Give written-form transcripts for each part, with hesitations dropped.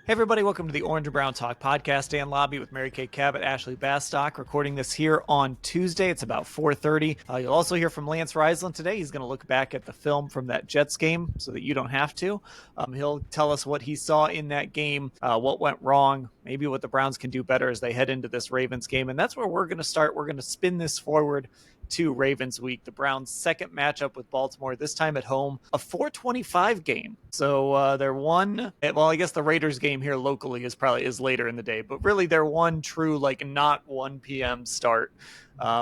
Hey everybody, welcome to the Orange and Brown Talk podcast. Dan Labbe with Kay Cabot, Ashley Bastock, recording this here on Tuesday. It's about 4:30. You'll also hear from Lance Reisland today. He's going to look back at the film from that Jets game so that you don't have to. He'll tell us what he saw in that game, what went wrong, maybe what the Browns can do better as they head into this Ravens game. And that's where we're going to start. We're going to spin this forward to Ravens week, the Browns' second matchup with Baltimore, this time at home, a 4:25 game. So they're one, well, I guess the Raiders game here locally is later in the day, but really they're one true, not 1 p.m. start.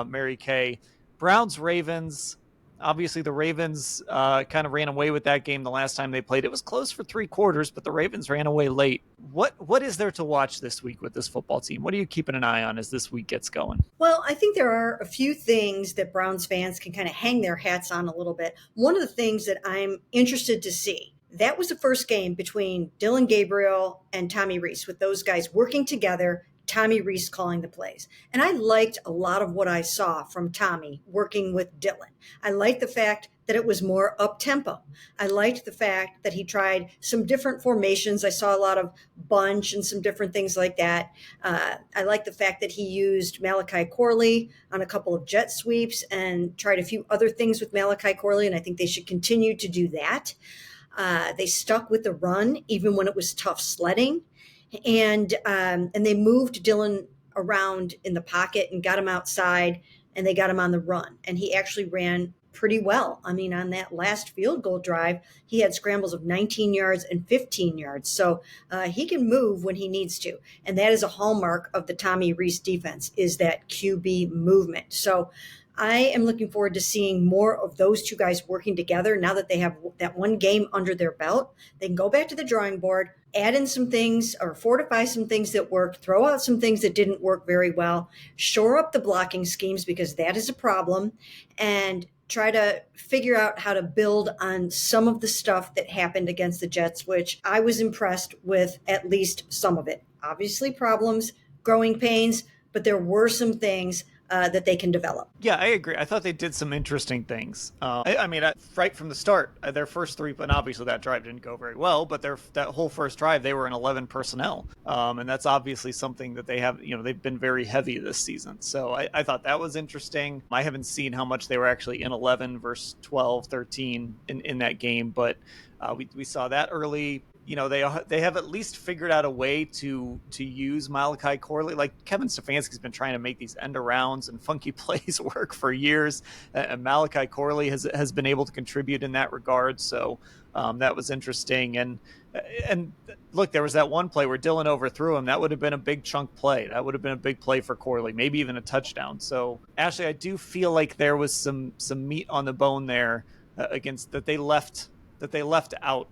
Mary Kay. Browns, Ravens. Obviously, the Ravens kind of ran away with that game the last time they played. It was close for 3 quarters, but the Ravens ran away late. What is there to watch this week with this football team? What are you keeping an eye on as this week gets going? Well, I think there are a few things that Browns fans can kind of hang their hats on a little bit. One of the things that I'm interested to see, that was the first game between Dillon, Gabriel, and Tommy Rees, with those guys working together, Tommy Rees calling the plays. And I liked a lot of what I saw from Tommy working with Dillon. I liked the fact that it was more up-tempo. I liked the fact that he tried some different formations. I saw a lot of bunch and some different things like that. I liked the fact that he used Malachi Corley on a couple of jet sweeps and tried a few other things with Malachi Corley, and I think they should continue to do that. They stuck with the run even when it was tough sledding. And they moved Dillon around in the pocket and got him outside, and they got him on the run. And he actually ran pretty well. I mean, on that last field goal drive, he had scrambles of 19 yards and 15 yards. So he can move when he needs to. And that is a hallmark of the Tommy Rees defense, is that QB movement. So I am looking forward to seeing more of those two guys working together now that they have that one game under their belt. They can go back to the drawing board, add in some things or fortify some things that worked, throw out some things that didn't work very well, shore up the blocking schemes because that is a problem, and try to figure out how to build on some of the stuff that happened against the Jets, which I was impressed with, at least some of it. Obviously problems, growing pains, but there were some things that they can develop. Yeah, I agree. I thought they did some interesting things. Right from the start, their first 3, and obviously that drive didn't go very well, but that whole first drive, they were in 11 personnel. And that's obviously something that they have, they've been very heavy this season. So I thought that was interesting. I haven't seen how much they were actually in 11 versus 12, 13 in that game, but we saw that early. They have at least figured out a way to use Malachi Corley. Like Kevin Stefanski's been trying to make these end arounds and funky plays work for years, and Malachi Corley has been able to contribute in that regard. So that was interesting. And look, there was that one play where Dillon overthrew him. That would have been a big chunk play. That would have been a big play for Corley, maybe even a touchdown. So Ashley, I do feel like there was some meat on the bone there against that they left out.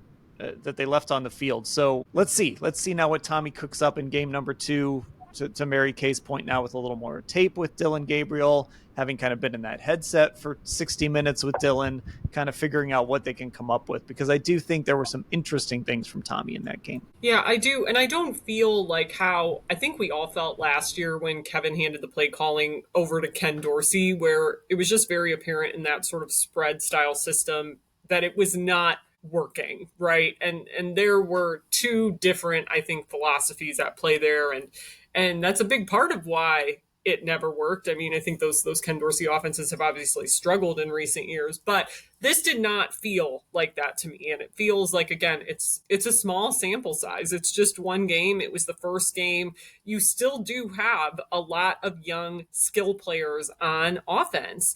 That they left on the field. So let's see now what Tommy cooks up in game number 2, to Mary Kay's point, now with a little more tape with Dillon Gabriel, having kind of been in that headset for 60 minutes with Dillon, kind of figuring out what they can come up with, because I do think there were some interesting things from Tommy in that game. Yeah, I do. And I don't feel like how I think we all felt last year when Kevin handed the play calling over to Ken Dorsey, where it was just very apparent in that sort of spread style system that it was not working, right? And there were 2 different, I think, philosophies at play there, and that's a big part of why it never worked. I mean, I think those Ken Dorsey offenses have obviously struggled in recent years, but this did not feel like that to me. And it feels like, again, it's a small sample size. It's just one game. It was the first game. You still do have a lot of young skill players on offense.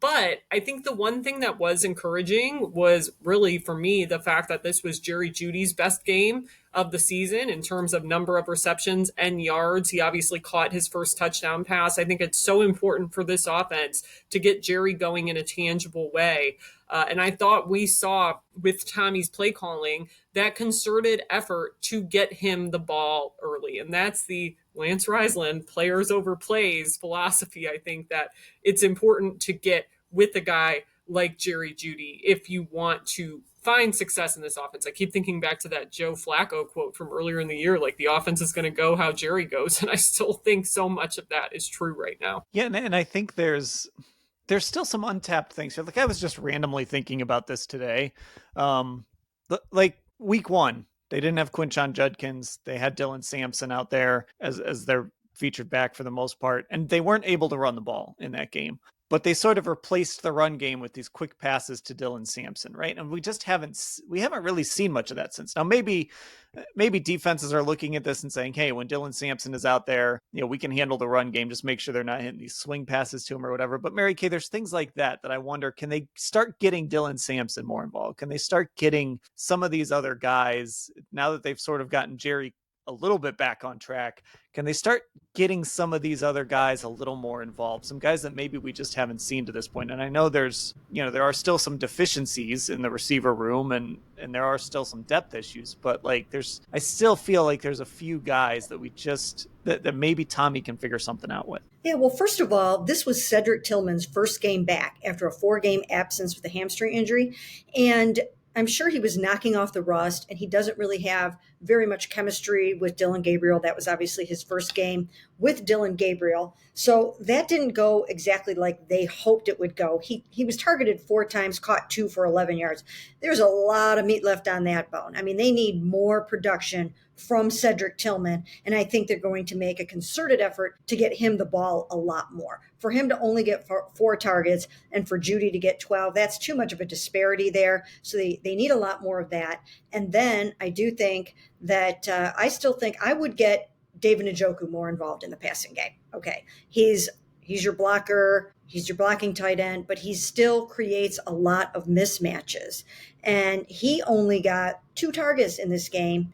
But I think the one thing that was encouraging was really, for me, the fact that this was Jeudy's best game of the season in terms of number of receptions and yards. He obviously caught his first touchdown pass. I think it's so important for this offense to get Jerry going in a tangible way. And I thought we saw with Tommy's play calling that concerted effort to get him the ball early. And that's the Lance Reisland players over plays philosophy. I think that it's important to get with a guy like Jerry Jeudy if you want to find success in this offense. I keep thinking back to that Joe Flacco quote from earlier in the year, like the offense is going to go how Jerry goes. And I still think so much of that is true right now. Yeah, and I think there's still some untapped things here. Like I was just randomly thinking about this today. Like week 1, They didn't have Quinshon Judkins. They had Dylan Sampson out there as their featured back for the most part, and they weren't able to run the ball in that game. But they sort of replaced the run game with these quick passes to Dylan Sampson, right? And we haven't really seen much of that since. Now maybe defenses are looking at this and saying, hey, when Dylan Sampson is out there, we can handle the run game. Just make sure they're not hitting these swing passes to him or whatever. But Mary Kay, there's things like that I wonder, can they start getting Dylan Sampson more involved? Can they start getting some of these other guys, now that they've sort of gotten Jerry a little bit back on track? Can they start getting some of these other guys a little more involved? Some guys that maybe we just haven't seen to this point. And I know there are still some deficiencies in the receiver room and there are still some depth issues, but I still feel like there's a few guys that that maybe Tommy can figure something out with. Yeah, well, first of all, this was Cedric Tillman's first game back after a 4-game absence with a hamstring injury. And I'm sure he was knocking off the rust, and he doesn't really have very much chemistry with Dillon Gabriel. That was obviously his first game with Dillon Gabriel. So that didn't go exactly like they hoped it would go. He was targeted 4 times, caught 2 for 11 yards. There's a lot of meat left on that bone. I mean, they need more production from Cedric Tillman, and I think they're going to make a concerted effort to get him the ball a lot more. For him to only get 4 targets and for Jeudy to get 12, that's too much of a disparity there. So they need a lot more of that. And then I do think that I still think I would get David Njoku more involved in the passing game. Okay, he's your blocker, he's your blocking tight end, but he still creates a lot of mismatches. And he only got 2 targets in this game.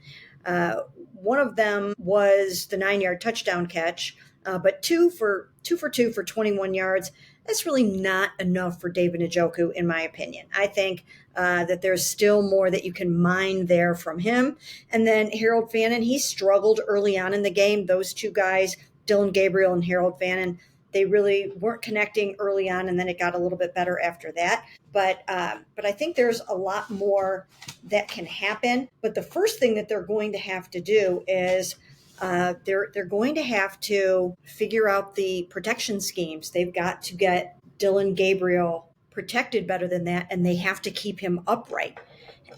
One of them was the 9-yard touchdown catch, but 2 for 2 for 21 yards. That's really not enough for David Njoku, in my opinion. I think that there's still more that you can mine there from him. And then Harold Fannin, he struggled early on in the game. Those 2 guys, Dillon Gabriel and Harold Fannin, they really weren't connecting early on, and then it got a little bit better after that. But I think there's a lot more that can happen. But the first thing that they're going to have to do is they're going to have to figure out the protection schemes. They've got to get Dillon Gabriel protected better than that, and they have to keep him upright.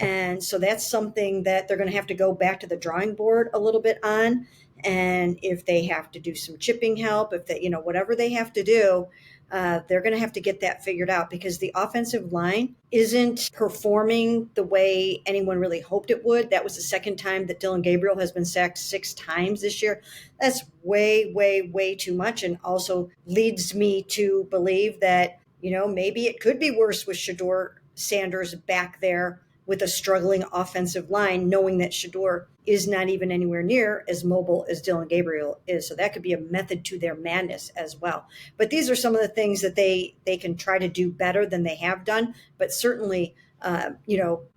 And so that's something that they're going to have to go back to the drawing board a little bit on. And if they have to do some chipping help, if they, whatever they have to do, they're going to have to get that figured out, because the offensive line isn't performing the way anyone really hoped it would. That was the second time that Dillon Gabriel has been sacked 6 times this year. That's way, way, way too much, and also leads me to believe that, maybe it could be worse with Shedeur Sanders back there with a struggling offensive line, knowing that Shedeur is not even anywhere near as mobile as Dillon Gabriel is. So that could be a method to their madness as well. But these are some of the things that they can try to do better than they have done. But certainly,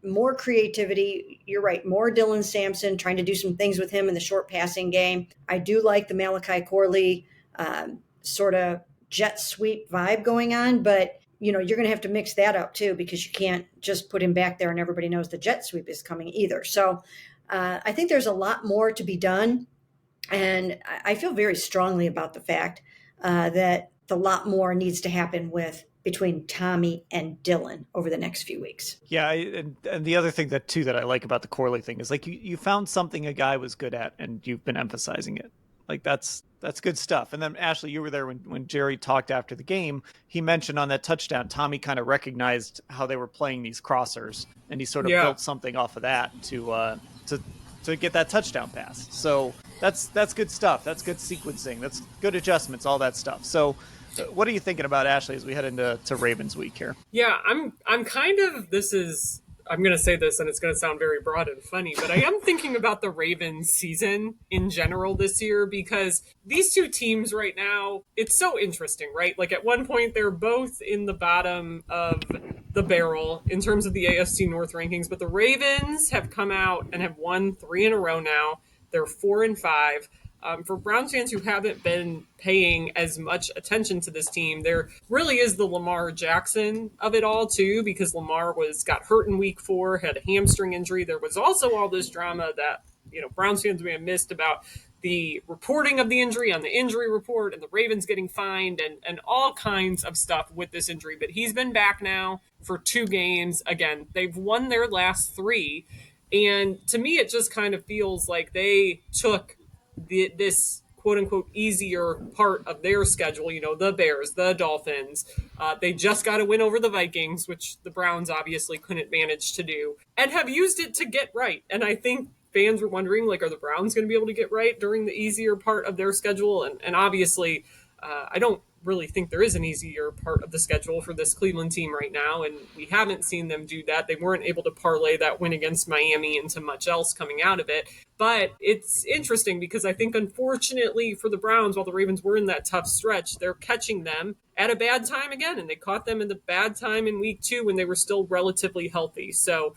more creativity. You're right, more Dylan Sampson, trying to do some things with him in the short passing game. I do like the Malachi Corley sort of jet sweep vibe going on, but you're going to have to mix that up too, because you can't just put him back there and everybody knows the jet sweep is coming either. So I think there's a lot more to be done. And I feel very strongly about the fact that a lot more needs to happen between Tommy and Dillon over the next few weeks. Yeah, and the other thing that I like about the Corley thing is you found something a guy was good at, and you've been emphasizing it. That's good stuff. And then Ashley, you were there when Jerry talked after the game. He mentioned on that touchdown, Tommy kind of recognized how they were playing these crossers, and he sort of built something off of that to get that touchdown pass. So that's good stuff. That's good sequencing. That's good adjustments, all that stuff. So what are you thinking about, Ashley, as we head into Ravens week here? Yeah, I'm kind of, I'm going to say this and it's going to sound very broad and funny, but I am thinking about the Ravens season in general this year, because these 2 teams right now, it's so interesting, right? At one point, they're both in the bottom of the barrel in terms of the AFC North rankings, but the Ravens have come out and have won 3 in a row now. They're 4-5. For Browns fans who haven't been paying as much attention to this team, there really is the Lamar Jackson of it all too, because Lamar got hurt in week 4, had a hamstring injury. There was also all this drama that, Browns fans may have missed about the reporting of the injury on the injury report, and the Ravens getting fined and all kinds of stuff with this injury. But he's been back now for 2 games. Again, they've won their last 3. And to me, it just kind of feels like they took this quote unquote easier part of their schedule, the Bears, the Dolphins. They just got to win over the Vikings, which the Browns obviously couldn't manage to do, and have used it to get right. And I think fans were wondering, like, are the Browns going to be able to get right during the easier part of their schedule? And obviously, I don't really think there is an easier part of the schedule for this Cleveland team right now, and we haven't seen them do that. They weren't able to parlay that win against Miami into much else coming out of it. But it's interesting because I think, unfortunately for the Browns, while the Ravens were in that tough stretch, they're catching them at a bad time again, and they caught them in the bad time in week 2 when they were still relatively healthy. So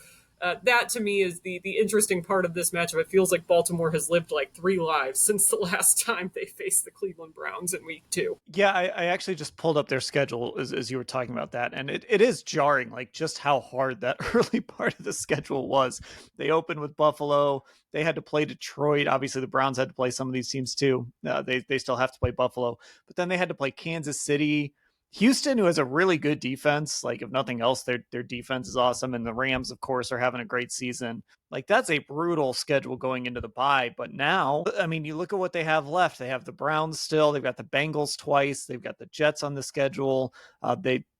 that to me is the interesting part of this matchup. It feels like Baltimore has lived like 3 lives since the last time they faced the Cleveland Browns in week 2. Yeah, I actually just pulled up their schedule as you were talking about that, and it is jarring, like just how hard that early part of the schedule was. They opened with Buffalo. They had to play Detroit. Obviously, the Browns had to play some of these teams too. They still have to play Buffalo, but then they had to play Kansas City, Houston, who has a really good defense. Like, if nothing else, their defense is awesome. And the Rams, of course, are having a great season. Like, that's a brutal schedule going into the bye. But now, I mean, you look at what they have left. They have the Browns still. They've got the Bengals twice. They've got the Jets on the schedule.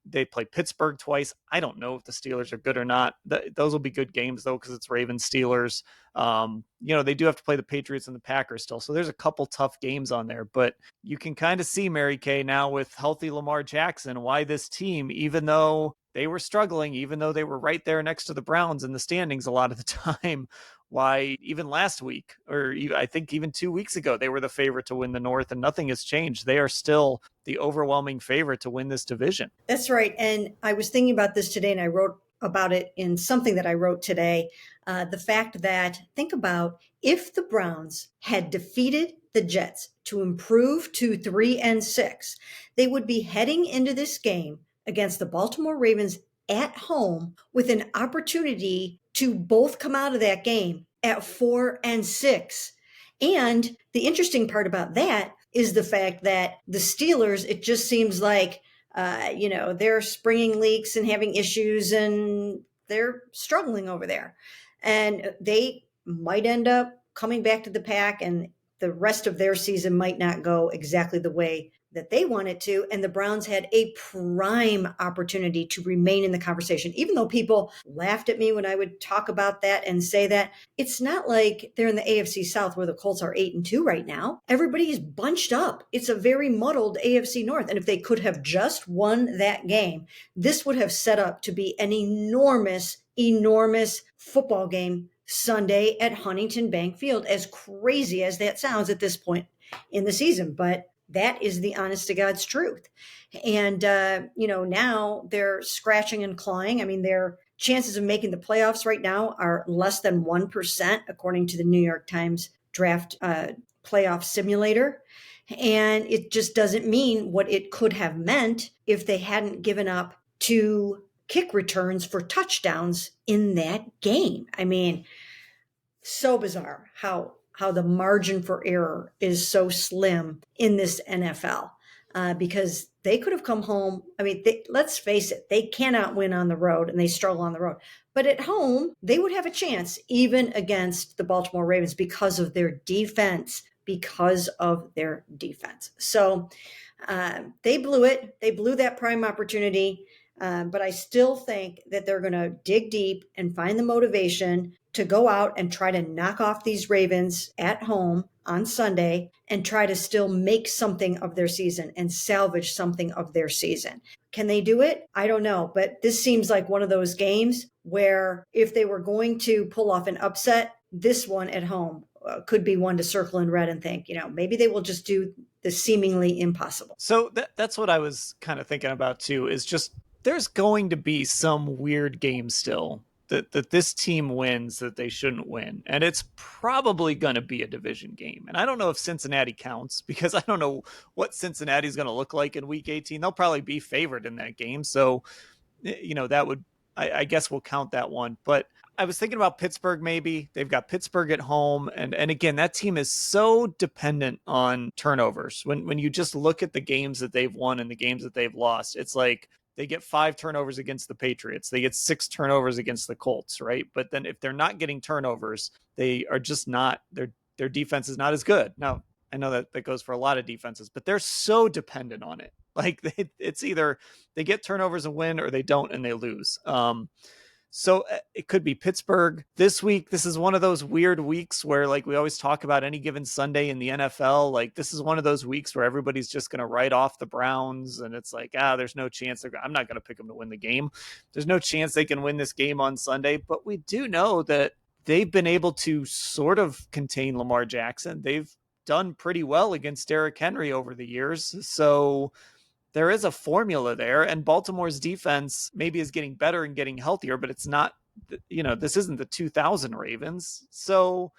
They play Pittsburgh twice. I don't know if the Steelers are good or not. Those will be good games, though, because it's Ravens Steelers. They do have to play the Patriots and the Packers still. So there's a couple tough games on there. But you can kind of see, Mary Kay, now with healthy Lamar Jackson, why this team, even though they were struggling, even though they were right there next to the Browns in the standings a lot of the time, why even last week, or I think even 2 weeks ago, they were the favorite to win the North, and nothing has changed. They are still the overwhelming favorite to win this division. That's right. And I was thinking about this today, and I wrote about it in something that I wrote today. The fact that, think about if the Browns had defeated the Jets to improve to 3-6, they would be heading into this game against the Baltimore Ravens at home with an opportunity to both come out of that game at 4-6. And the interesting part about that is the fact that the Steelers, it just seems like, they're springing leaks and having issues, and they're struggling over there. And they might end up coming back to the pack, and the rest of their season might not go exactly the way that they want it to. And the Browns had a prime opportunity to remain in the conversation. Even though people laughed at me when I would talk about that and say that, it's not like they're in the AFC South where the Colts are 8-2 right now. Everybody's bunched up. It's a very muddled AFC North. And if they could have just won that game, this would have set up to be an enormous football game Sunday at Huntington Bank Field, as crazy as that sounds at this point in the season. But that is the honest to God's truth. And, now they're scratching and clawing. I mean, their chances of making the playoffs right now are less than 1%, according to the New York Times draft playoff simulator. And it just doesn't mean what it could have meant if they hadn't given up 2 kick returns for touchdowns in that game. I mean, so bizarre how the margin for error is so slim in this NFL, because they could have come home. I mean, let's face it, they cannot win on the road, and they struggle on the road. But at home, they would have a chance even against the Baltimore Ravens because of their defense. So they blew it. They blew that prime opportunity. But I still think that they're going to dig deep and find the motivation to go out and try to knock off these Ravens at home on Sunday and try to still make something of their season and salvage something of their season. Can they do it? I don't know. But this seems like one of those games where if they were going to pull off an upset, this one at home could be one to circle in red and think, maybe they will just do the seemingly impossible. So that's what I was kind of thinking about too, is just there's going to be some weird game still that this team wins that they shouldn't win. And it's probably going to be a division game. And I don't know if Cincinnati counts, because I don't know what Cincinnati's going to look like in week 18. They'll probably be favored in that game. So, that would, I guess we'll count that one. But I was thinking about Pittsburgh. Maybe they've got Pittsburgh at home. And again, that team is so dependent on turnovers. When you just look at the games that they've won and the games that they've lost, it's like they get 5 turnovers against the Patriots. They get 6 turnovers against the Colts, right? But then if they're not getting turnovers, they are just not, their defense is not as good. Now, I know that goes for a lot of defenses, but they're so dependent on it. Like it's either they get turnovers and win, or they don't and they lose. So it could be Pittsburgh this week. This is one of those weird weeks where, like we always talk about, any given Sunday in the NFL, like this is one of those weeks where everybody's just going to write off the Browns. And it's like, there's no chance. I'm not going to pick them to win the game. There's no chance they can win this game on Sunday. But we do know that they've been able to sort of contain Lamar Jackson. They've done pretty well against Derrick Henry over the years. So there is a formula there, and Baltimore's defense maybe is getting better and getting healthier, but it's not, this isn't the 2000 Ravens. So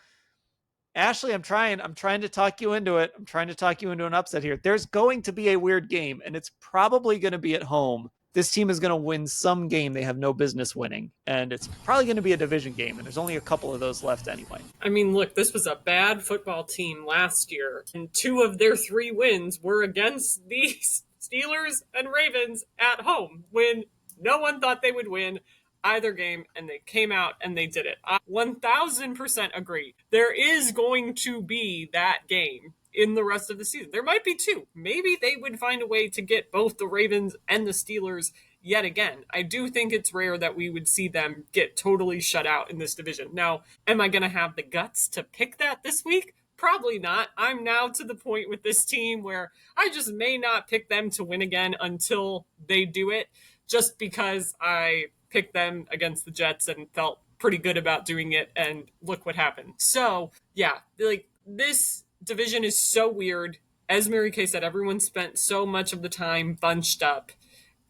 Ashley, I'm trying to talk you into it. I'm trying to talk you into an upset here. There's going to be a weird game, and it's probably going to be at home. This team is going to win some game they have no business winning, and it's probably going to be a division game, and there's only a couple of those left anyway. I mean, look, this was a bad football team last year, and 2 of their 3 wins were against these Steelers and Ravens at home when no one thought they would win either game, and they came out and they did it. I 1000% agree. There is going to be that game in the rest of the season. There might be 2. Maybe they would find a way to get both the Ravens and the Steelers yet again. I do think it's rare that we would see them get totally shut out in this division. Now, am I going to have the guts to pick that this week? Probably not. I'm now to the point with this team where I just may not pick them to win again until they do it, just because I picked them against the Jets and felt pretty good about doing it, and look what happened. So, yeah, like, this division is so weird. As Mary Kay said, everyone spent so much of the time bunched up.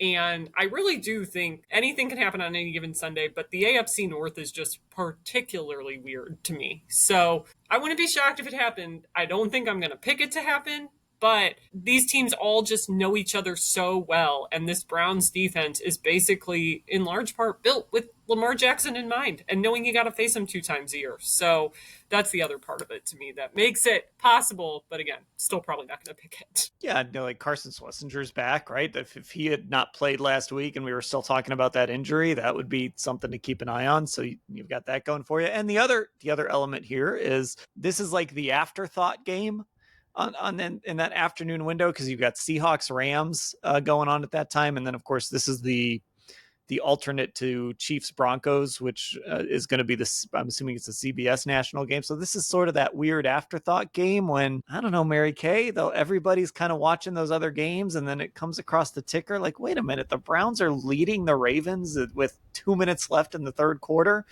And I really do think anything can happen on any given Sunday, but the AFC North is just particularly weird to me. So I wouldn't be shocked if it happened. I don't think I'm going to pick it to happen, but these teams all just know each other so well. And this Browns defense is basically in large part built with Lamar Jackson in mind and knowing you got to face him 2 times a year. So that's the other part of it to me that makes it possible. But again, still probably not going to pick it. Yeah, no, like Carson Schwarzenegger's back, right? If he had not played last week and we were still talking about that injury, that would be something to keep an eye on. So you've got that going for you. And the other element here is this is like the afterthought game in that afternoon window, because you've got Seahawks Rams going on at that time, and then of course this is the alternate to Chiefs Broncos, which is going to be I'm assuming it's a CBS national game. So this is sort of that weird afterthought game when, I don't know, Mary Kay, though everybody's kind of watching those other games, and then it comes across the ticker like, wait a minute, the Browns are leading the Ravens with 2 minutes left in the third quarter.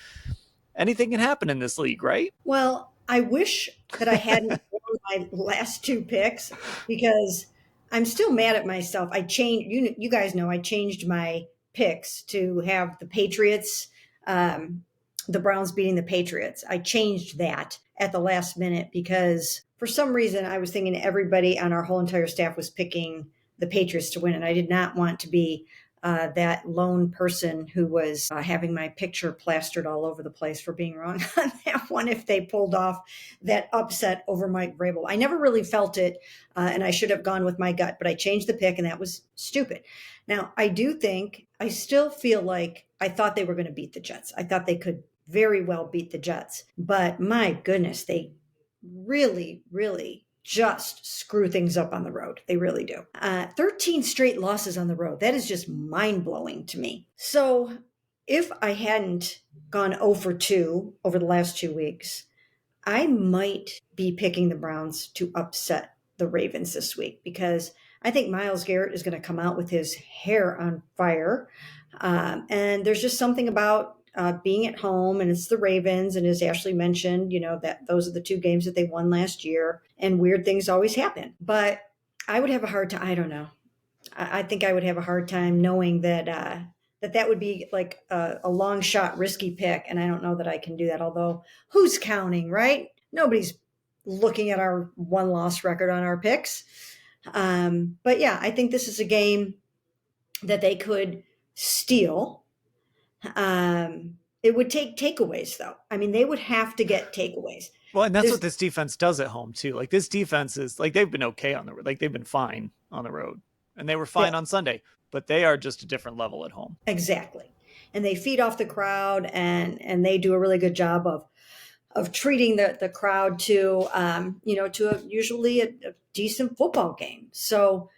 Anything can happen in this league, right? Well, I wish that I hadn't won my last 2 picks, because I'm still mad at myself. I changed, you guys know, I changed my picks to have the Patriots, the Browns beating the Patriots. I changed that at the last minute because for some reason I was thinking everybody on our whole entire staff was picking the Patriots to win, and I did not want to be that lone person who was having my picture plastered all over the place for being wrong on that one if they pulled off that upset over Mike Vrabel. I never really felt it, and I should have gone with my gut, but I changed the pick, and that was stupid. Now, I still feel like I thought they were going to beat the Jets. I thought they could very well beat the Jets, but my goodness, they really, really just screw things up on the road. They really do. 13 straight losses on the road. That is just mind-blowing to me. So if I hadn't gone 0 for 2 over the last 2 weeks, I might be picking the Browns to upset the Ravens this week, because I think Myles Garrett is going to come out with his hair on fire. And there's just something about being at home, and it's the Ravens, and as Ashley mentioned, that those are the 2 games that they won last year, and weird things always happen. But I would have a hard time. I don't know. I think I would have a hard time knowing that that would be like a long shot, risky pick, and I don't know that I can do that. Although, who's counting, right? Nobody's looking at our 1-loss record on our picks. But yeah, I think this is a game that they could steal. It would take takeaways, though. I mean, they would have to get takeaways. Well, and that's what this defense does at home too. Like, this defense is like, they've been okay on the road. Like, they've been fine on the road, and they were fine on Sunday. but they are just a different level at home. Exactly. And they feed off the crowd, and they do a really good job of treating the crowd to usually a decent football game. So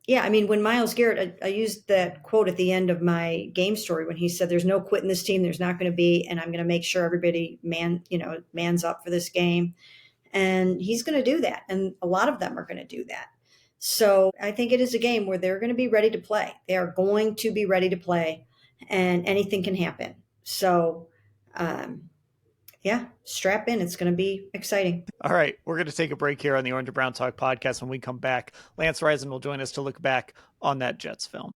yeah, I mean, when Myles Garrett, I used that quote at the end of my game story when he said, "There's no quitting this team. There's not going to be, and I'm going to make sure everybody mans up for this game." And he's going to do that, and a lot of them are going to do that. So I think it is a game where they're going to be ready to play. They are going to be ready to play, and anything can happen. So, yeah, strap in. It's going to be exciting. All right, we're going to take a break here on the Orange and Brown Talk podcast. When we come back, Lance Reisland will join us to look back on that Jets film.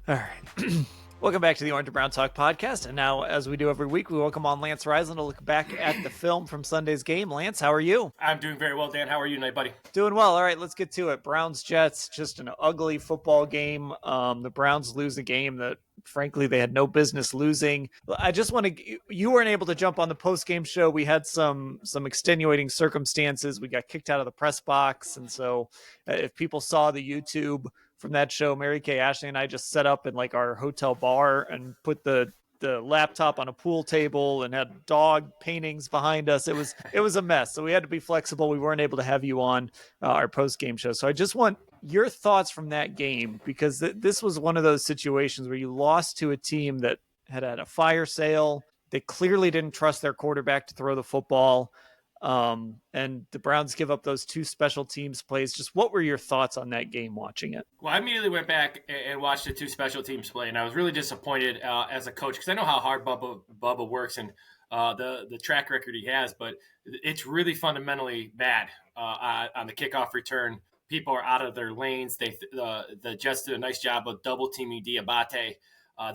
All right. Welcome back to the Orange and Brown Talk podcast. And now, as we do every week, we welcome on Lance Reisland to look back at the film from Sunday's game. Lance, how are you? I'm doing very well, Dan. How are you tonight, buddy? Doing well. All right, let's get to it. Browns-Jets, just an ugly football game. The Browns lose a game that, frankly, they had no business losing. I just want to, you weren't able to jump on the post-game show. We had some extenuating circumstances. We got kicked out of the press box. And so if people saw the YouTube from that show, Mary Kay, Ashley, and I just set up in like our hotel bar and put the laptop on a pool table and had dog paintings behind us. It was a mess. So we had to be flexible. We weren't able to have you on our post-game show. So I just want your thoughts from that game, because this was one of those situations where you lost to a team that had a fire sale. They clearly didn't trust their quarterback to throw the football. And the Browns give up those two special teams plays. Just what were your thoughts on that game watching it? Well, I immediately went back and watched the two special teams play, and I was really disappointed as a coach, because I know how hard Bubba works and the track record he has, but it's really fundamentally bad on the kickoff return. People are out of their lanes. The Jets did a nice job of double teaming Diabate.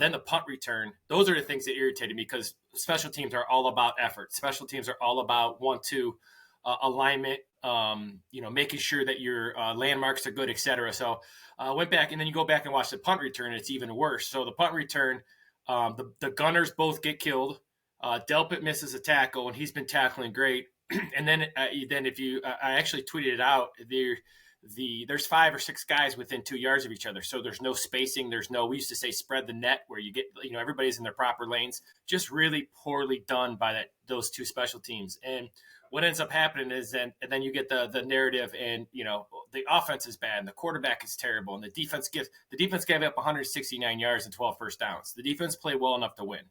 Then the punt return. Those are the things that irritated me, because special teams are all about effort. Special teams are all about 1-2 alignment, making sure that your landmarks are good, etc. So I went back, and then you go back and watch the punt return, and it's even worse. So the punt return, the gunners both get killed. Delpit misses a tackle, and he's been tackling great. And then if you, I actually tweeted it out, there's 5 or 6 guys within 2 yards of each other. So there's no spacing. We used to say spread the net, where you get, everybody's in their proper lanes. Just really poorly done by those two special teams. And what ends up happening is then you get the narrative, and, the offense is bad and the quarterback is terrible. And the defense gave up 169 yards and 12 first downs. The defense played well enough to win.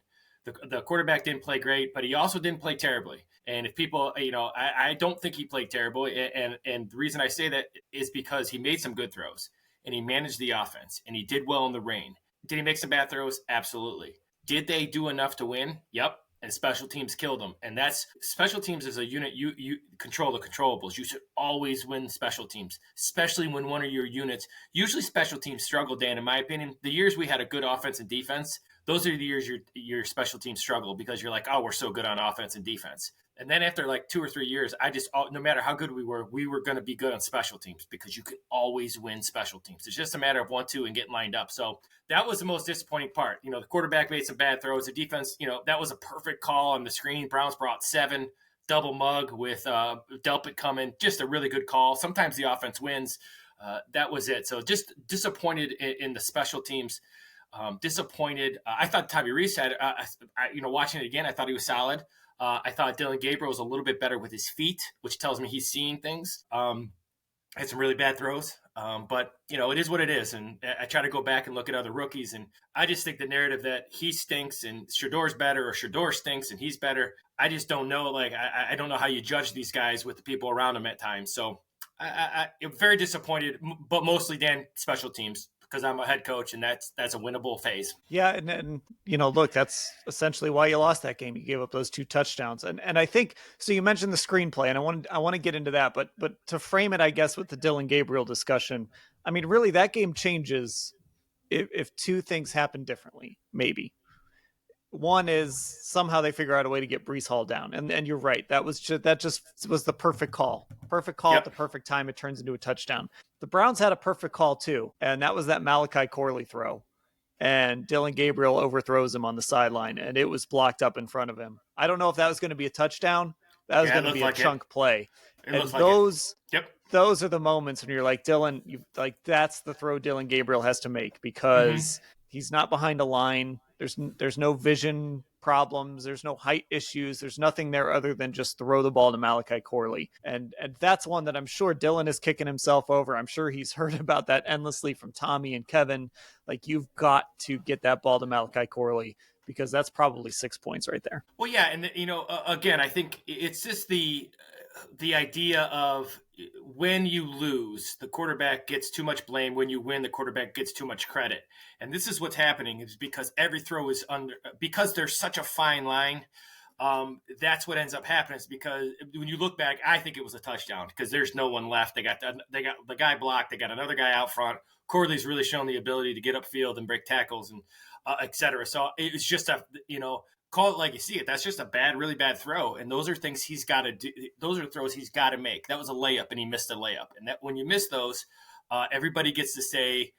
The quarterback didn't play great, but he also didn't play terribly. And if people, I don't think he played terribly. And the reason I say that is because he made some good throws, and he managed the offense, and he did well in the rain. Did he make some bad throws? Absolutely. Did they do enough to win? Yep. And special teams killed them. And that's, special teams as a unit, you control the controllables. You should always win special teams, especially when one of your units, usually special teams struggle, Dan, in my opinion. The years we had a good offense and defense, those are the years your special teams struggle, because you're like, oh, we're so good on offense and defense. And then after like 2 or 3 years, no matter how good we were going to be good on special teams, because you can always win special teams. It's just a matter of 1-2 and getting lined up. So that was the most disappointing part. The quarterback made some bad throws. The defense, that was a perfect call on the screen. Browns brought 7, double mug with Delpit coming. Just a really good call. Sometimes the offense wins. That was it. So just disappointed in the special teams. Disappointed. I thought Tommy Rees had, watching it again, I thought he was solid. I thought Dillon Gabriel was a little bit better with his feet, which tells me he's seeing things. Had some really bad throws, but it is what it is. And I try to go back and look at other rookies, and I just think the narrative that he stinks and Shador's better, or Shador stinks and he's better, I just don't know. Like, I don't know how you judge these guys with the people around them at times. So I'm very disappointed, but mostly, Dan, special teams, because I'm a head coach, and that's a winnable phase. Yeah, and look, that's essentially why you lost that game. You gave up those 2 touchdowns, and I think so. You mentioned the screenplay, and I want to get into that, but to frame it, I guess, with the Dillon Gabriel discussion, I mean, really, that game changes if 2 things happen differently. Maybe one is somehow they figure out a way to get Breece Hall down, and you're right, that just was the perfect call yep. At the perfect time. It turns into a touchdown. The Browns had a perfect call too, and that was that Malachi Corley throw, and Dillon Gabriel overthrows him on the sideline, and it was blocked up in front of him. I don't know if that was going to be a touchdown. That was going to be a chunk play. It And looks like it. Yep. those are the moments when you're like, Dillon, that's the throw Dillon Gabriel has to make, Mm-hmm. because he's not behind a line. There's no vision problems. There's no height issues. There's nothing there other than just throw the ball to Malachi Corley. And that's one that I'm sure Dillon is kicking himself over. I'm sure he's heard about that endlessly from Tommy and Kevin. Like, you've got to get that ball to Malachi Corley, because that's probably 6 points right there. Well, yeah, and again, I think it's just the idea of when you lose, the quarterback gets too much blame. When you win, the quarterback gets too much credit. And this is what's happening, is because every throw is because there's such a fine line. That's what ends up happening, is because when you look back, I think it was a touchdown because there's no one left. They got the guy blocked. They got another guy out front. Corley's really shown the ability to get upfield and break tackles and et cetera. So it was just call it like you see it. That's just a really bad throw. And those are things he's got to do. Those are throws he's got to make. That was a layup, and he missed a layup. And that when you miss those, everybody gets to say,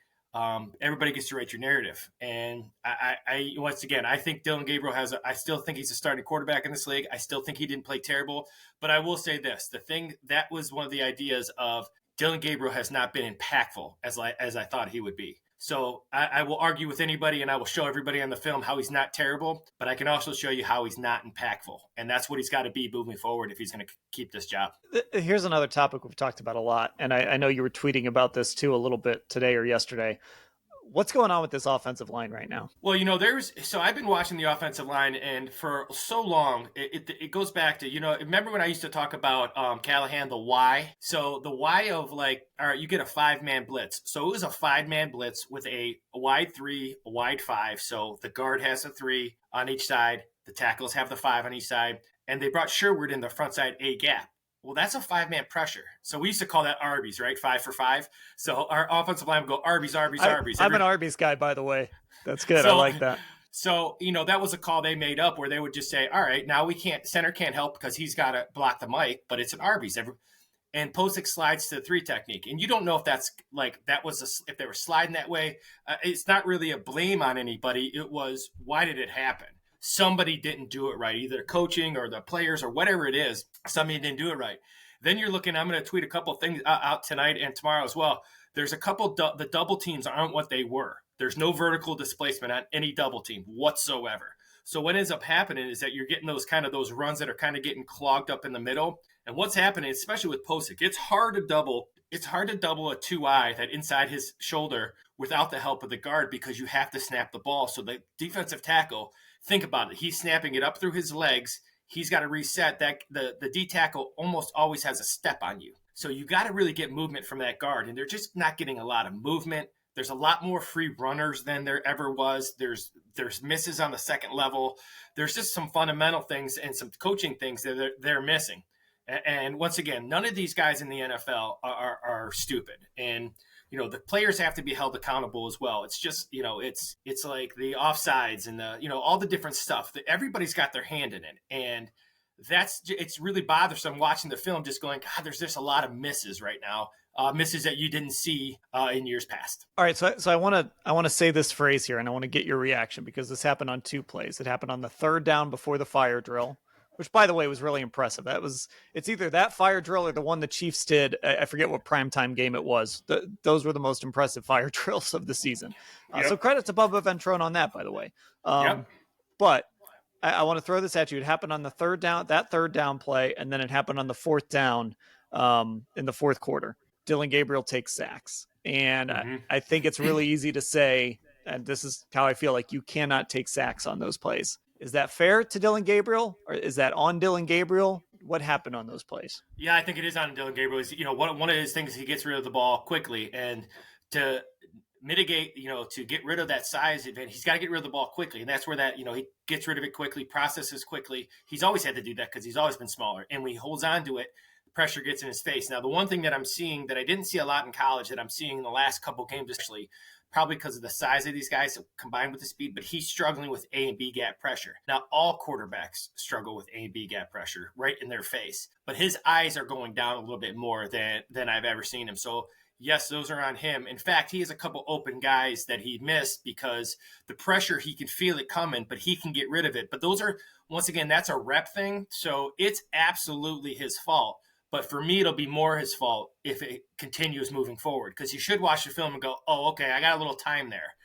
everybody gets to write your narrative. And I once again, I think Dillon Gabriel I still think he's a starting quarterback in this league. I still think he didn't play terrible. But I will say this, the thing that was one of the ideas of Dillon Gabriel has not been impactful as I thought he would be. So I will argue with anybody, and I will show everybody on the film how he's not terrible, but I can also show you how he's not impactful. And that's what he's got to be moving forward if he's going to keep this job. Here's another topic we've talked about a lot, and I know you were tweeting about this too a little bit today or yesterday. What's going on with this offensive line right now? Well, so I've been watching the offensive line, and for so long, it goes back to, remember when I used to talk about Callahan, the why? So the why of all right, you get a 5-man blitz. So it was a 5-man blitz with a wide 3, a wide 5. So the guard has a 3 on each side. The tackles have the 5 on each side. And they brought Sherwood in the front side A gap. Well, that's a 5-man pressure. So we used to call that Arby's, right? 5 for 5. So our offensive line would go Arby's, Arby's, Arby's. I'm an Arby's guy, by the way. That's good. I like that. So, that was a call they made up where they would just say, all right, now center can't help because he's got to block the mic, but it's an Arby's. And Posick slides to the 3 technique. And you don't know if that's if they were sliding that way. It's not really a blame on anybody. It was, why did it happen? Somebody didn't do it right, either coaching or the players or whatever it is. Somebody didn't do it right. Then you're looking, I'm going to tweet a couple things out tonight and tomorrow as well. There's a couple, the double teams aren't what they were. There's no vertical displacement on any double team whatsoever. So what ends up happening is that you're getting those runs that are kind of getting clogged up in the middle. And what's happening, especially with Posick, it's hard to double a 2-eye that inside his shoulder without the help of the guard, because you have to snap the ball. So the defensive tackle, think about it. He's snapping it up through his legs. He's got to reset that. The D tackle almost always has a step on you. So you got to really get movement from that guard. And they're just not getting a lot of movement. There's a lot more free runners than there ever was. There's misses on the second level. There's just some fundamental things and some coaching things that they're missing. And once again, none of these guys in the NFL are stupid. And the players have to be held accountable as well. It's just, it's like the offsides and all the different stuff that everybody's got their hand in it. And it's really bothersome watching the film, just going, God, there's just a lot of misses right now. Misses that you didn't see in years past. All right. So I want to say this phrase here, and I want to get your reaction, because this happened on 2 plays. It happened on the 3rd down before the fire drill, which, by the way, was really impressive. It's either that fire drill or the one the Chiefs did. I forget what primetime game it was. Those were the most impressive fire drills of the season. Yep. So credit to Bubba Ventrone on that, by the way. Yep. But I want to throw this at you. It happened on the 3rd down play, and then it happened on the 4th down in the 4th quarter. Dillon Gabriel takes sacks. And I think it's really easy to say, and this is how I feel, like you cannot take sacks on those plays. Is that fair to Dillon Gabriel, or is that on Dillon Gabriel? What happened on those plays? Yeah, I think it is on Dillon Gabriel. One of his things, he gets rid of the ball quickly, and to mitigate, to get rid of that size event, he's got to get rid of the ball quickly. And that's where he gets rid of it quickly, processes quickly. He's always had to do that because he's always been smaller. And when he holds on to it, pressure gets in his face. Now, the one thing that I'm seeing that I didn't see a lot in college, that I'm seeing in the last couple games, especially, probably because of the size of these guys combined with the speed, but he's struggling with A and B gap pressure. Now, all quarterbacks struggle with A and B gap pressure right in their face, but his eyes are going down a little bit more than I've ever seen him. So yes, those are on him. In fact, he has a couple open guys that he missed because the pressure, he can feel it coming, but he can get rid of it. But those are, once again, that's a rep thing. So it's absolutely his fault. But for me, it'll be more his fault if it continues moving forward, because you should watch the film and go, oh, okay, I got a little time there.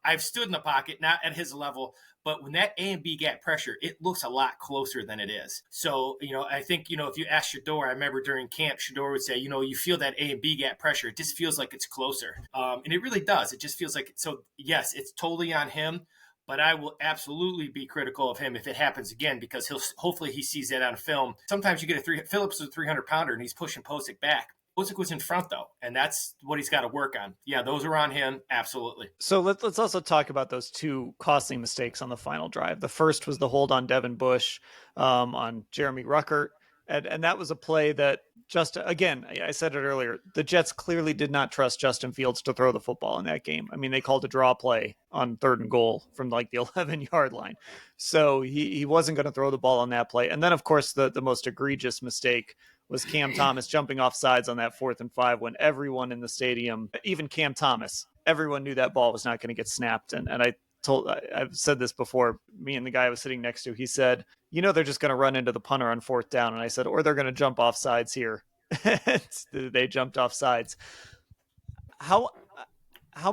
I've stood in the pocket, not at his level, but when that A and B gap pressure, it looks a lot closer than it is. So, I think, if you ask Shador, I remember during camp, Shador would say, you feel that A and B gap pressure. It just feels like it's closer. And it really does. It just feels like it. So, yes, it's totally on him. But I will absolutely be critical of him if it happens again, because hopefully he sees that on film. Sometimes you get Phillips is a 300-pounder and he's pushing Posick back. Posick was in front, though, and that's what he's got to work on. Yeah, those are on him, absolutely. So let's also talk about those two costly mistakes on the final drive. The first was the hold on Devin Bush on Jeremy Ruckert, and that was a play that again, I said it earlier, the Jets clearly did not trust Justin Fields to throw the football in that game. I mean, they called a draw play on 3rd and goal from like the 11-yard line. So he wasn't going to throw the ball on that play. And then, of course, the most egregious mistake was Cam Thomas jumping off sides on that 4th and 5 when everyone in the stadium, even Cam Thomas, everyone knew that ball was not going to get snapped. And I've said this before, me and the guy I was sitting next to, he said, they're just going to run into the punter on 4th down. And I said, or they're going to jump off sides here. They jumped off sides. How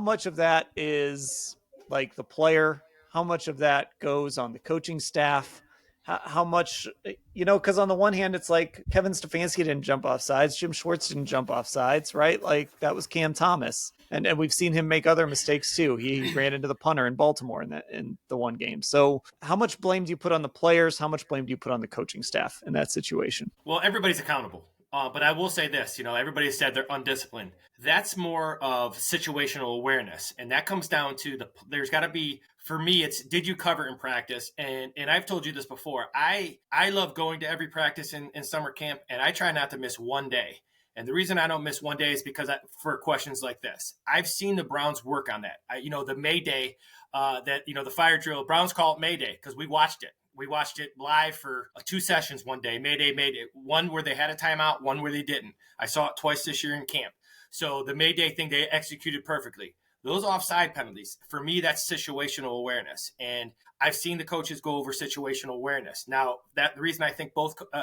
much of that is like the player? How much of that goes on the coaching staff? How much, because on the one hand, it's like Kevin Stefanski didn't jump off sides. Jim Schwartz didn't jump off sides, right? Like that was Cam Thomas. And we've seen him make other mistakes too. He ran into the punter in Baltimore in the one game. So how much blame do you put on the players? How much blame do you put on the coaching staff in that situation? Well, everybody's accountable. But I will say this, everybody said they're undisciplined. That's more of situational awareness. And that comes down to there's got to be, for me, it's did you cover in practice? And I've told you this before. I love going to every practice in summer camp, and I try not to miss one day. And the reason I don't miss one day is because for questions like this, I've seen the Browns work on that. The May Day, the fire drill, Browns call it May Day because we watched it. We watched it live for 2 sessions one day, May Day, one where they had a timeout, one where they didn't. I saw it twice this year in camp. So the May Day thing, they executed perfectly. Those offside penalties, for me, that's situational awareness. And I've seen the coaches go over situational awareness. Now, the reason I think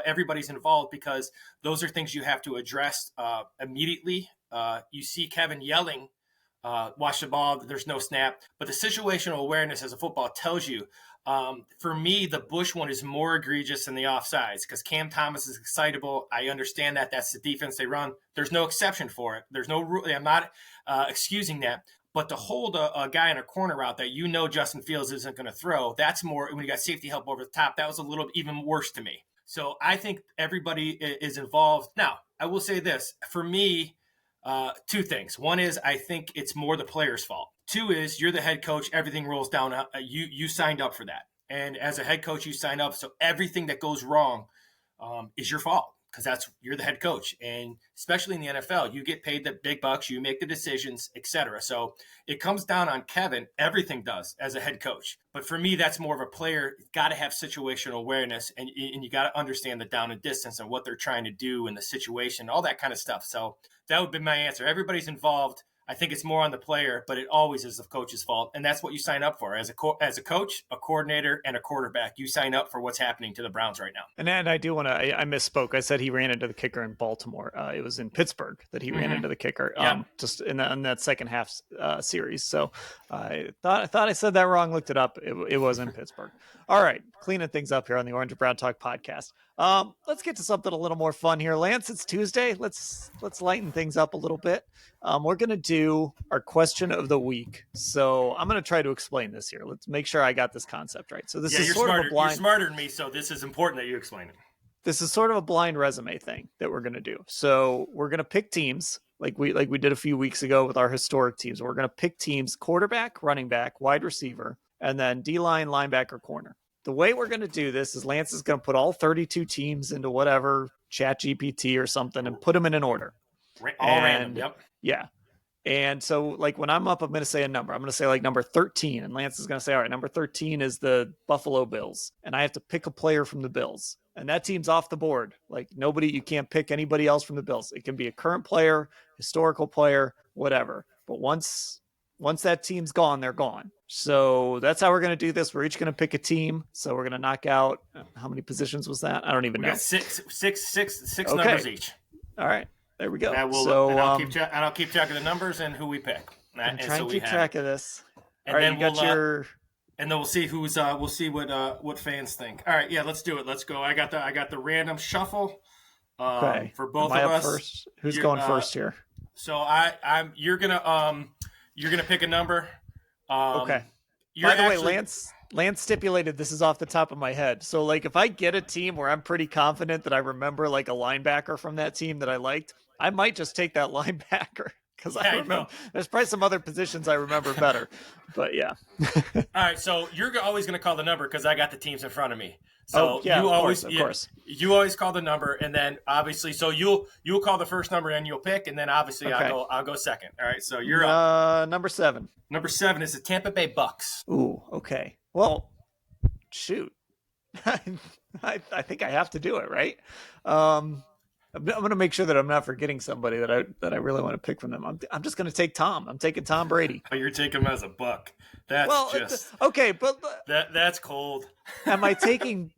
everybody's involved, because those are things you have to address immediately. You see Kevin yelling, watch the ball, there's no snap. But the situational awareness as a football tells you, for me, the Bush one is more egregious than the offsides because Cam Thomas is excitable. I understand that. That's the defense they run. There's no exception for it. There's no rule. I'm not excusing that. But to hold a guy in a corner route that Justin Fields isn't going to throw, that's more when you got safety help over the top. That was a little even worse to me. So I think everybody is involved. Now, I will say this. For me, 2 things. One is I think it's more the player's fault. 2 is you're the head coach. Everything rolls down. You signed up for that. And as a head coach, you sign up. So everything that goes wrong is your fault because you're the head coach. And especially in the NFL, you get paid the big bucks. You make the decisions, etc. So it comes down on Kevin. Everything does as a head coach. But for me, that's more of a player. You've got to have situational awareness and you got to understand the down and distance and what they're trying to do in the situation, all that kind of stuff. So that would be my answer. Everybody's involved. I think it's more on the player, but it always is the coach's fault. And that's what you sign up for. As a coach, a coordinator, and a quarterback, you sign up for what's happening to the Browns right now. And I do want to, I misspoke. I said he ran into the kicker in Baltimore. It was in Pittsburgh that he ran into the kicker just in that second half series. So I thought I said that wrong, looked it up. It was in Pittsburgh. All right, cleaning things up here on the Orange and Brown Talk podcast. Let's get to something a little more fun here. Lance, it's Tuesday. Let's lighten things up a little bit. We're going to do our question of the week. So I'm going to try to explain this here. Let's make sure I got this concept right. So this is sort of a blind. You're smarter than me, so this is important that you explain it. This is sort of a blind resume thing that we're going to do. So we're going to pick teams like we did a few weeks ago with our historic teams. We're going to pick teams: quarterback, running back, wide receiver, and then D-line, linebacker, corner. The way we're going to do this is Lance is going to put all 32 teams into whatever ChatGPT or something and put them in an order. All random, yep. Yeah. And so like when I'm up, I'm going to say a number. I'm going to say like number 13. And Lance is going to say, all right, number 13 is the Buffalo Bills. And I have to pick a player from the Bills. And that team's off the board. Like you can't pick anybody else from the Bills. It can be a current player, historical player, whatever. But once Once that team's gone, they're gone. So that's how we're going to do this. We're each going to pick a team. So we're going to knock out, how many positions was that? I don't even know. We got six Okay. numbers each. All right. There we go. I'll keep track of the numbers and who we pick. I'm trying to keep track of this. And all right, then you got your... And then we'll see we'll see what fans think. All right, yeah, let's do it. Let's go. I got the random shuffle for both of us. First? Who's going first here? So you're gonna pick a number. Okay. By the way, Lance stipulated this is off the top of my head. So like if I get a team where I'm pretty confident that I remember like a linebacker from that team that I liked, I might just take that linebacker. Because I remember there's probably some other positions I remember better, but yeah. All right, so you're always going to call the number because I got the teams in front of me. So of course. You always call the number, and then obviously, so you'll call the first number and you'll pick, and then obviously I'll go second. All right, so you're up. Number 7. Number 7 is the Tampa Bay Bucks. Ooh, okay. Well, shoot, I think I have to do it, right? I'm going to make sure that I'm not forgetting somebody that I really want to pick from them. I'm just going to take Tom. I'm taking Tom Brady. Oh, you're taking him as a Buck. That's okay, but that's cold. Am I taking?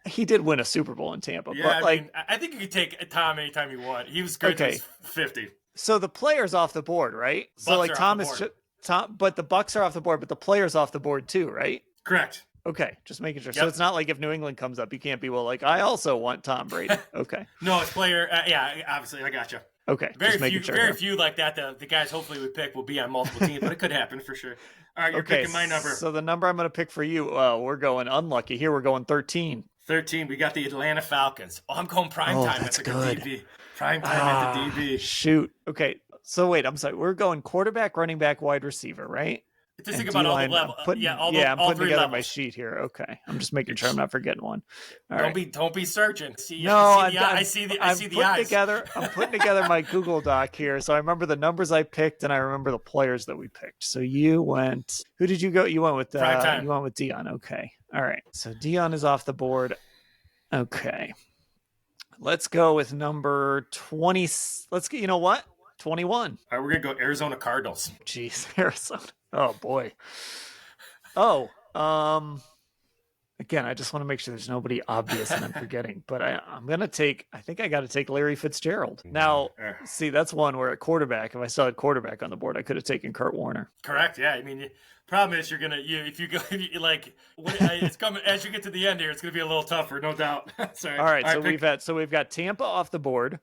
He did win a Super Bowl in Tampa. Yeah, but I think you could take Tom anytime you want. He was great. Okay. 50. So the players off the board, right? Bucks so like Tom is Tom, but the Bucks are off the board, but the players off the board too, right? Correct. Okay, just making sure. Yep. So it's not like if New England comes up, you can't be I also want Tom Brady. Okay. No, it's player. Yeah, obviously, I got you. Okay. Very few like that. The guys hopefully we pick will be on multiple teams, but it could happen for sure. All right, you're picking my number. So the number I'm going to pick for you, we're going unlucky here. We're going 13. 13. We got the Atlanta Falcons. Oh, I'm going primetime. That's good. DB. Primetime at the DB. Shoot. Okay. So wait, I'm sorry. We're going quarterback, running back, wide receiver, right? Just think about all the levels. I'm putting together my sheet here. Okay, I'm just making sure I'm not forgetting one. All right. Don't be searching. I see the eyes. I'm putting together my Google Doc here, so I remember the numbers I picked and I remember the players that we picked. So you went. Who did you go? You went with you went with Dillon. Okay. All right. So Dillon is off the board. Okay. Let's go with number 20. Let's get. You know what? 21. All right, we're gonna go Arizona Cardinals. Jeez, Arizona. Oh boy. Oh, again, I just want to make sure there's nobody obvious that I'm forgetting, but I'm going to take, I think I got to take Larry Fitzgerald. Now, see, that's one where at quarterback, if I still had quarterback on the board, I could have taken Kurt Warner. Correct. Yeah. I mean, problem is it's coming as you get to the end here, it's going to be a little tougher, no doubt. Sorry. All right. So we've got Tampa off the board.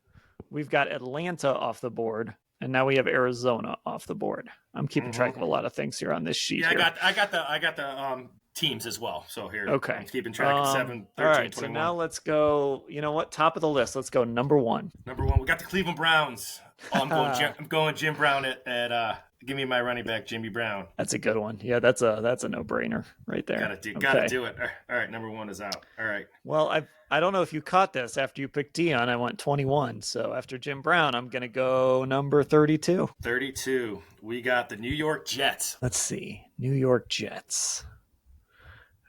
We've got Atlanta off the board. And now we have Arizona off the board. I'm keeping track of a lot of things here on this sheet. Yeah, I got the teams as well. So here, okay, I'm keeping track of 7, 13, all right, 21. So now let's go. You know what? Top of the list. Let's go number 1. Number 1, we got the Cleveland Browns. Oh, I'm going Jim Brown at give me my running back, Jimmy Brown. That's a good one. Yeah, that's a no-brainer right there. Gotta do it. All right, number 1 is out. All right. Well, I don't know if you caught this. After you picked Dillon, I went 21. So after Jim Brown, I'm going to go number 32. 32. We got the New York Jets. Let's see. New York Jets.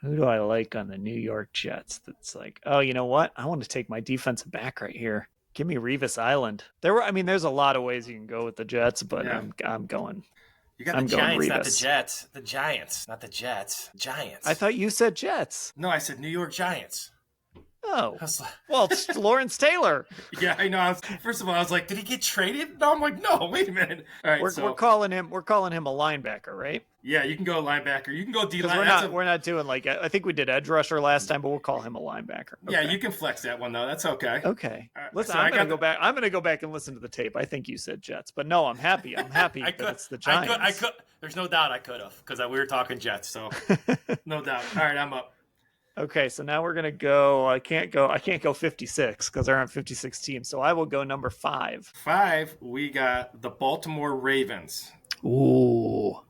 Who do I like on the New York Jets? That's like, oh, you know what? I want to take my defensive back right here. Give me Revis Island. There's a lot of ways you can go with the Jets, but yeah. I'm going. You got the Giants, not the Jets. The Giants, not the Jets. Giants. I thought you said Jets. No, I said New York Giants. Oh, well, it's Lawrence Taylor. Yeah, I know. First of all, I was like, did he get traded? No, I'm like, no, wait a minute. All right, we're calling him a linebacker, right? Yeah, you can go linebacker. You can go D-line. We're not doing I think we did edge rusher last time, but we'll call him a linebacker. Okay. Yeah, you can flex that one though. That's okay. Okay. Listen, I'm going to go back. I'm going to go back and listen to the tape. I think you said Jets, but no, I'm happy. that it's the Giants. I could. There's no doubt I could have because we were talking Jets, so no doubt. All right, I'm up. Okay, so now we're gonna go. I can't go 56 because there aren't 56 teams. So I will go number 5. 5. We got the Baltimore Ravens. Ooh.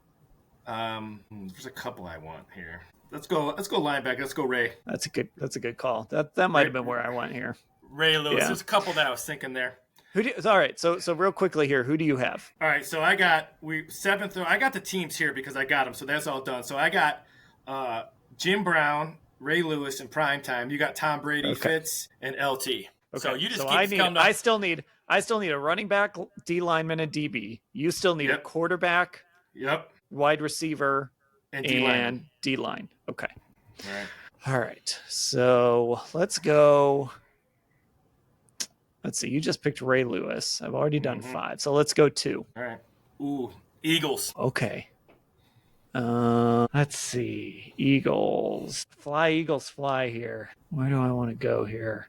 There's a couple I want here. Let's go linebacker. Let's go Ray. That's a good call. That might have been where I went here. Ray Lewis. Yeah. There's a couple that I was thinking there. All right. So real quickly here, who do you have? All right. So I got 7th. I got the teams here because I got them. So that's all done. So I got Jim Brown, Ray Lewis in prime time. You got Tom Brady, Fitz, and LT. Okay. So you just keep coming up. I still need a running back, D lineman, and DB. You still need a quarterback. Yep. wide receiver, And and D-line. Okay. All right. All right. So let's go. Let's see. You just picked Ray Lewis. I've already done 5. So let's go 2. All right. Ooh, Eagles. Okay. Let's see. Eagles. Fly, Eagles, fly here. Where do I want to go here?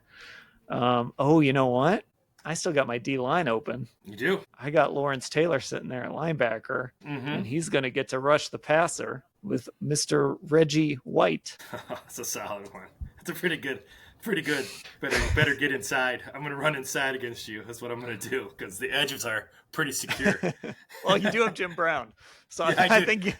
Oh, you know what? I still got my D-line open. You do? I got Lawrence Taylor sitting there at linebacker, and he's going to get to rush the passer with Mr. Reggie White. That's a solid one. That's a pretty good. Better get inside. I'm going to run inside against you. That's what I'm going to do because the edges are pretty secure. Well, you do have Jim Brown, so Yeah, I think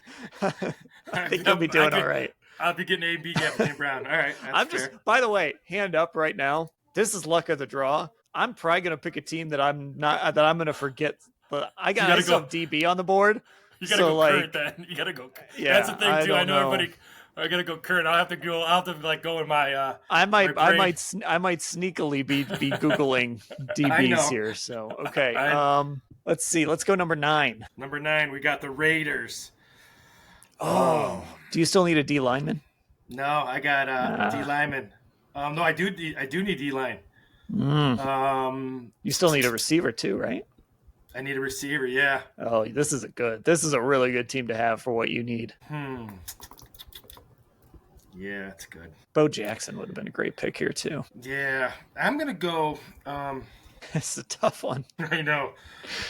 you'll be doing all right. I'll be getting A and B gap with Jim Brown. All right. That's fair. By the way, hand up right now. This is luck of the draw. I'm probably going to pick a team that I'm going to forget. But I still have DB on the board. You got to go current then. You got to go. Yeah, that's the thing too. I know everybody. I gotta go current. I'll have to go in my. I might sneakily be googling DBs here. So okay. Let's see. Let's go number 9. Number 9, we got the Raiders. Oh, do you still need a D lineman? No, I got D lineman. No, I do need D line. You still need a receiver too, right? I need a receiver. Yeah. Oh, this is a really good team to have for what you need. Yeah, it's good. Bo Jackson would have been a great pick here too. Yeah, I'm gonna go. It's a tough one. I know.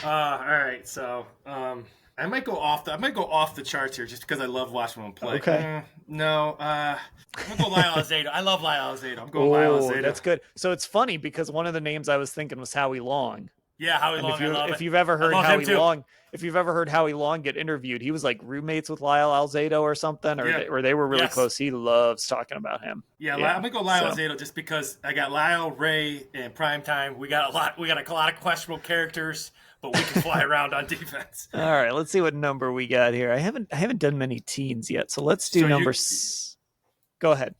All right, so I might go off the charts here just because I love watching him play. Okay. No, I'm gonna go Lyle Alzado. I love Lyle Alzado. I'm going Lyle Alzado. That's good. So it's funny because one of the names I was thinking was Howie Long. Yeah, Howie Long. If you've ever heard Howie Long get interviewed, he was like roommates with Lyle Alzado or something, or they were really close. He loves talking about him. Yeah, I'm gonna go Lyle Alzado just because I got Lyle, Ray, and Primetime. We got a lot of questionable characters, but we can fly around on defense. All right, let's see what number we got here. I haven't done many teens yet, so let's do Go ahead.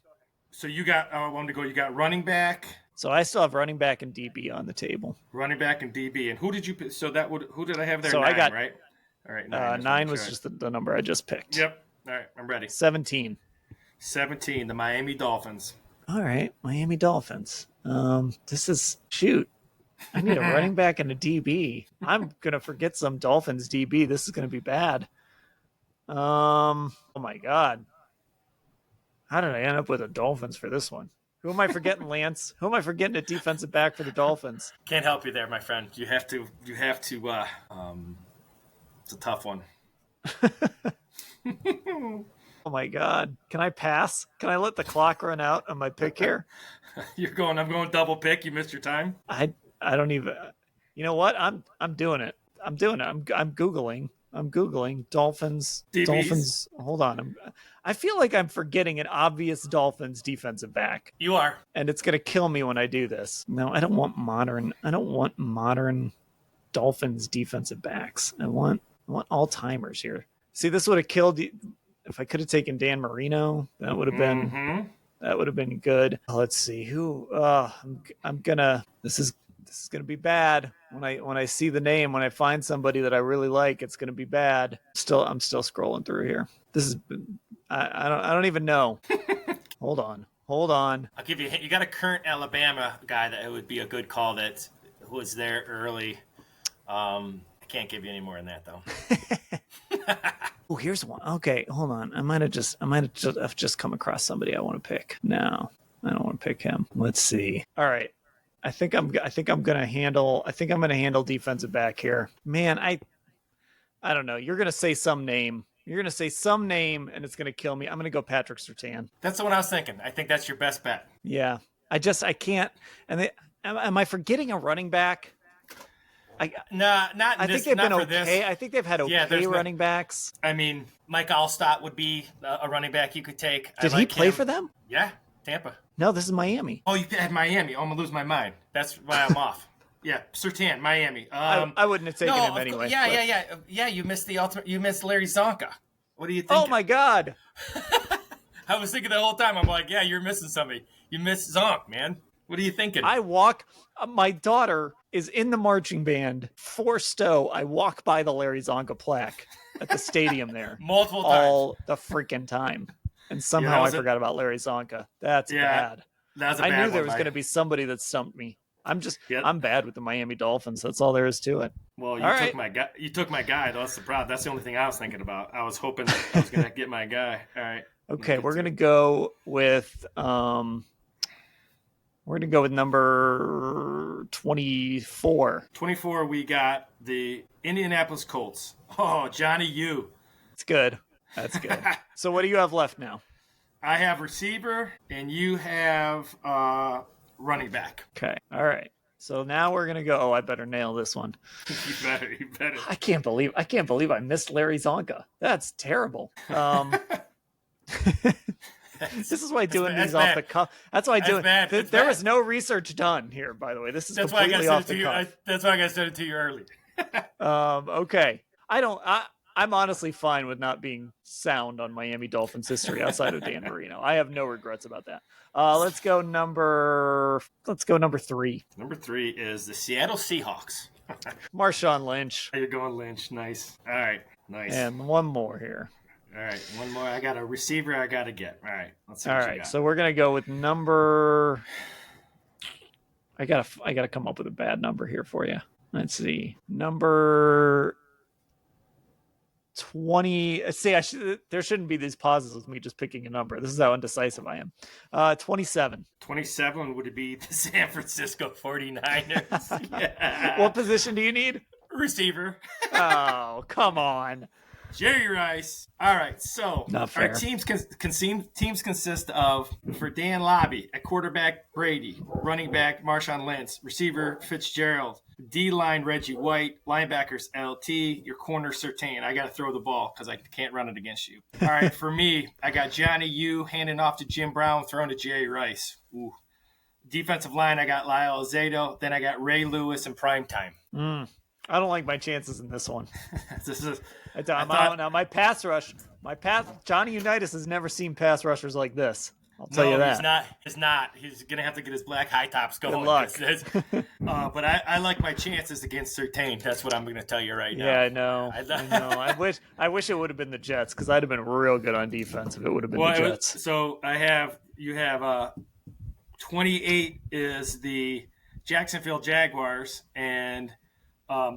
So you got You got running back. So I still have running back and DB on the table. Running back and DB, and who did you pick? So who did I have there? So 9, I got right. All right, 9 was just the number I just picked. Yep. All right, I'm ready. 17. 17, the Miami Dolphins. All right, Miami Dolphins. This is I need a running back and a DB. I'm gonna forget some Dolphins DB. This is gonna be bad. Oh my God. How did I end up with a Dolphins for this one? Who am I forgetting, Lance? Who am I forgetting at defensive back for the Dolphins? Can't help you there, my friend. You have to. It's a tough one. Oh my God. Can I pass? Can I let the clock run out on my pick here? I'm going double pick. You missed your time. I don't even, you know what? I'm doing it. I'm Googling Dolphins. DBs. Dolphins. Hold on. I feel like I'm forgetting an obvious Dolphins defensive back. You are. And it's going to kill me when I do this. No, I don't want modern Dolphins defensive backs. I want all timers here. See, this would have killed if I could have taken Dan Marino. That would have been good. Let's see who. This is gonna be bad when I see the name. When I find somebody that I really like, it's gonna be bad. I'm still scrolling through here. This is. I don't even know. Hold on. I'll give you. You got a current Alabama guy that would be a good call that was there early. I can't give you any more than that though. Oh, here's one. Okay, hold on. I might have just come across somebody I want to pick. No, I don't want to pick him. Let's see. All right. I think I'm gonna handle defensive back here. Man, I don't know. You're gonna say some name. And it's gonna kill me. I'm gonna go Patrick Surtain. That's what I was thinking. I think that's your best bet. Yeah. I can't. And am I forgetting a running back? I think they've been okay. I think they've had running backs. I mean, Mike Allstott would be a running back you could take. Did he play for them? Yeah, Tampa. No, this is Miami. Oh, you had Miami. Oh, I'm gonna lose my mind. That's why I'm off. Yeah, Surtain, Miami. I wouldn't have taken him anyway. Yeah. You missed the ultimate. You missed Larry Zonka. What do you think? Oh my God! I was thinking the whole time. I'm like, yeah, you're missing somebody. You missed Zonk, man. What are you thinking? My daughter is in the marching band for Stowe. I walk by the Larry Zonka plaque at the stadium there multiple times all the freaking time. And somehow I forgot about Larry Zonka. That's bad. That's a I bad knew there one, was going to be somebody that stumped me. I'm bad with the Miami Dolphins. That's all there is to it. Well, you took my guy. That's the problem. That's the only thing I was thinking about. I was hoping I was going to get my guy. All right. Okay, we're going to go with number 24. 24, we got the Indianapolis Colts. Oh, Johnny U. It's good. That's good. So what do you have left now? I have receiver, and you have running back. Okay. All right. So now we're gonna go. Oh, I better nail this one. You better. I can't believe I missed Larry Zonka. That's terrible. This is why doing these off the cuff. That's why there was no research done here, by the way. This is completely off the cuff. That's why I got to send it to you early. Okay. I'm honestly fine with not being sound on Miami Dolphins history outside of Dan Marino. I have no regrets about that. Let's go number 3. Number 3 is the Seattle Seahawks. Marshawn Lynch. You're going Lynch. Nice. All right. Nice. And one more here. All right. One more. I got a receiver I got to get. All right. Let's see what you got. So we're going to go with number... I gotta come up with a bad number here for you. Let's see. Number 20. See, there shouldn't be these pauses with me just picking a number. This is how indecisive I am. 27. 27 would be the San Francisco 49ers. Yeah. What position do you need? Receiver. Oh, come on. Jerry Rice. All right, so our teams consist of, for Dan Labbe, at quarterback Brady, running back Marshawn Lynch, receiver Fitzgerald, D-line Reggie White, linebackers LT, your corner Surtain. I got to throw the ball because I can't run it against you. All right, for me, I got Johnny U handing off to Jim Brown, throwing to Jerry Rice. Ooh. Defensive line, I got Lyle Alzado. Then I got Ray Lewis in primetime. I don't like my chances in this one. Now my pass rush, Johnny Unitas has never seen pass rushers like this. I'll tell you that. He's not. He's going to have to get his black high tops going. Good luck. But I like my chances against Surtain. That's what I'm going to tell you right now. Yeah, I know. I wish it would have been the Jets because I'd have been real good on defense if it would have been the Jets. So you have 28 is the Jacksonville Jaguars, and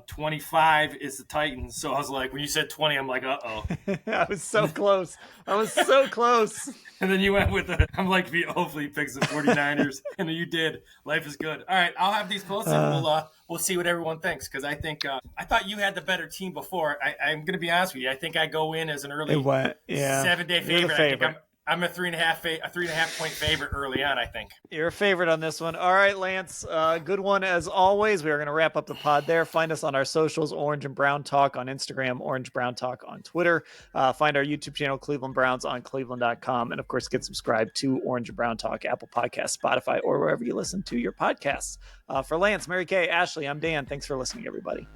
25 is the Titans. So I was like, when you said 20, I'm like, uh-oh. I was so close. And then you went with I'm like, hopefully he picks the 49ers. And then you did. Life is good. All right, I'll have these close, and we'll see what everyone thinks. Because I think I thought you had the better team before. I'm going to be honest with you. I think I go in as an early 7-day favorite. I'm a 3.5 point favorite early on, I think. You're a favorite on this one. All right, Lance. Good one as always. We are going to wrap up the pod there. Find us on our socials, Orange and Brown Talk on Instagram, Orange Brown Talk on Twitter. Find our YouTube channel, Cleveland Browns, on cleveland.com. And, of course, get subscribed to Orange and Brown Talk, Apple Podcasts, Spotify, or wherever you listen to your podcasts. For Lance, Mary Kay, Ashley, I'm Dan. Thanks for listening, everybody.